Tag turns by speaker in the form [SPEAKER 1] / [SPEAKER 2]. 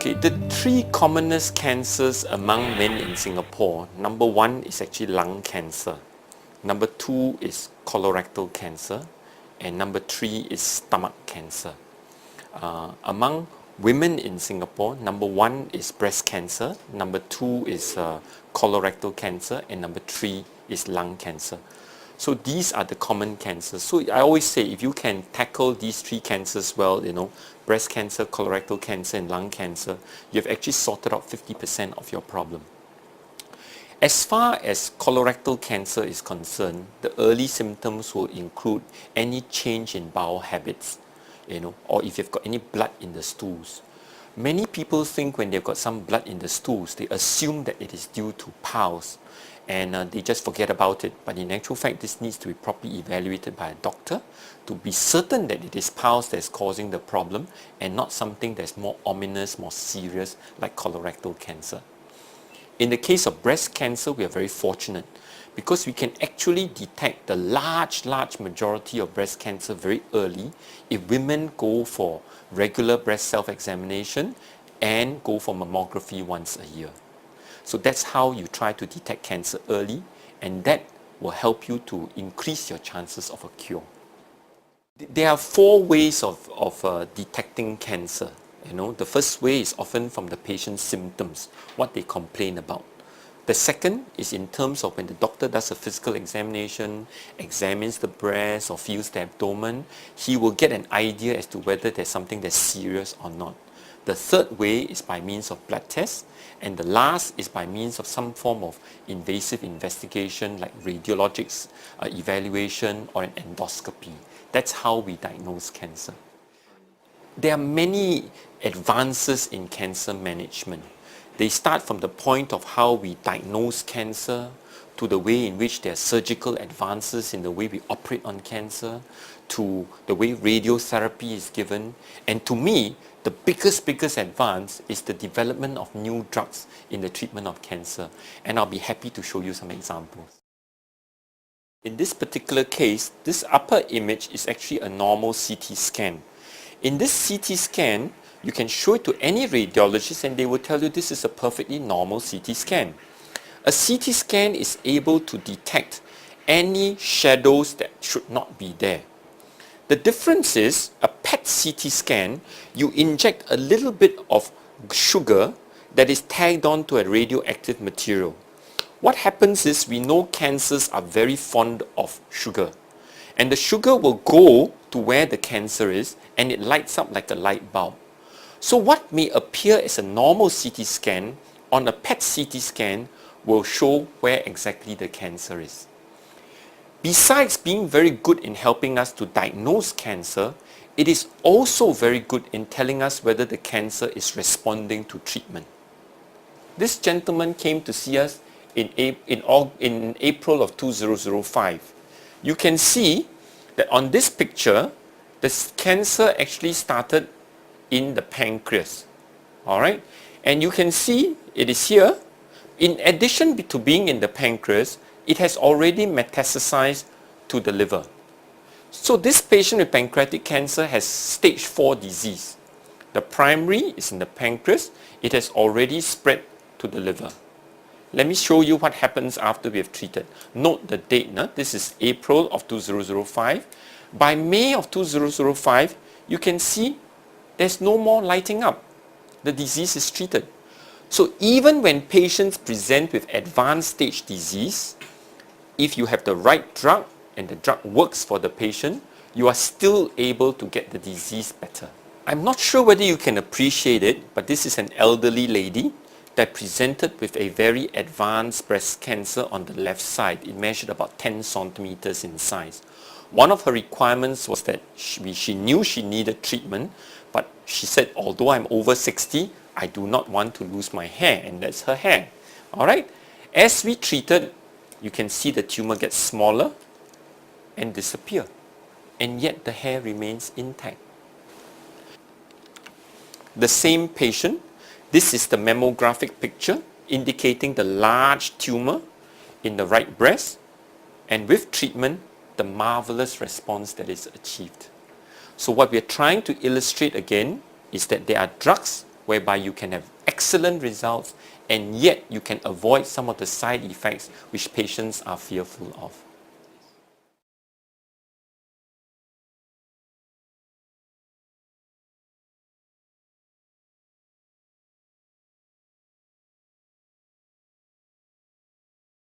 [SPEAKER 1] Okay, the three commonest cancers among men in Singapore, number one is actually lung cancer, number two is colorectal cancer, and number three is stomach cancer. Among women in Singapore, number one is breast cancer, number two is colorectal cancer, and number three is lung cancer. So these are the common cancers. So I always say, if you can tackle these three cancers well, breast cancer, colorectal cancer, and lung cancer, you've actually sorted out 50% of your problem. As far as colorectal cancer is concerned, the early symptoms will include any change in bowel habits, or if you've got any blood in the stools. Many people think when they've got some blood in the stools, they assume that it is due to piles, and they just forget about it. But in actual fact, this needs to be properly evaluated by a doctor to be certain that it is piles that's causing the problem and not something that's more ominous, more serious, like colorectal cancer. In the case of breast cancer, we are very fortunate because we can actually detect the large majority of breast cancer very early if women go for regular breast self-examination and go for mammography once a year. So that's how you try to detect cancer early, and that will help you to increase your chances of a cure. There are four ways of detecting cancer. The first way is often from the patient's symptoms, what they complain about. The second is in terms of when the doctor does a physical examination, examines the breast or feels the abdomen, he will get an idea as to whether there's something that's serious or not. The third way is by means of blood tests, and the last is by means of some form of invasive investigation like radiologics, evaluation, or an endoscopy. That's how we diagnose cancer. There are many advances in cancer management. They start from the point of how we diagnose cancer, to the way in which there are surgical advances in the way we operate on cancer, to the way radiotherapy is given, and to me, the biggest advance is the development of new drugs in the treatment of cancer, and I'll be happy to show you some examples. In this particular case, this upper image is actually a normal CT scan. In this CT scan, you can show it to any radiologist and they will tell you this is a perfectly normal CT scan. A CT scan is able to detect any shadows that should not be there. The difference is, a PET CT scan, you inject a little bit of sugar that is tagged on to a radioactive material. What happens is, we know cancers are very fond of sugar, and the sugar will go to where the cancer is and it lights up like a light bulb. So what may appear as a normal CT scan on a PET CT scan will show where exactly the cancer is. Besides being very good in helping us to diagnose cancer, it is also very good in telling us whether the cancer is responding to treatment. This gentleman came to see us in April of 2005. You can see that on this picture, the cancer actually started in the pancreas. Alright? And you can see it is here. In addition to being in the pancreas, it has already metastasized to the liver. So this patient with pancreatic cancer has stage 4 disease. The primary is in the pancreas. It has already spread to the liver. Let me show you what happens after we have treated. Note the date. This is April of 2005. By May of 2005, you can see there's no more lighting up. The disease is treated. So even when patients present with advanced stage disease, if you have the right drug and the drug works for the patient, you are still able to get the disease better. I'm not sure whether you can appreciate it, but this is an elderly lady that presented with a very advanced breast cancer on the left side. It measured about 10 centimeters in size. One of her requirements was that she knew she needed treatment, but she said, although I'm over 60, I do not want to lose my hair, and that's her hair. Alright? As we treated, you can see the tumor gets smaller and disappear, and yet the hair remains intact. The same patient, this is the mammographic picture indicating the large tumor in the right breast, and with treatment, the marvelous response that is achieved. So what we are trying to illustrate again is that there are drugs whereby you can have excellent results and yet you can avoid some of the side effects which patients are fearful of.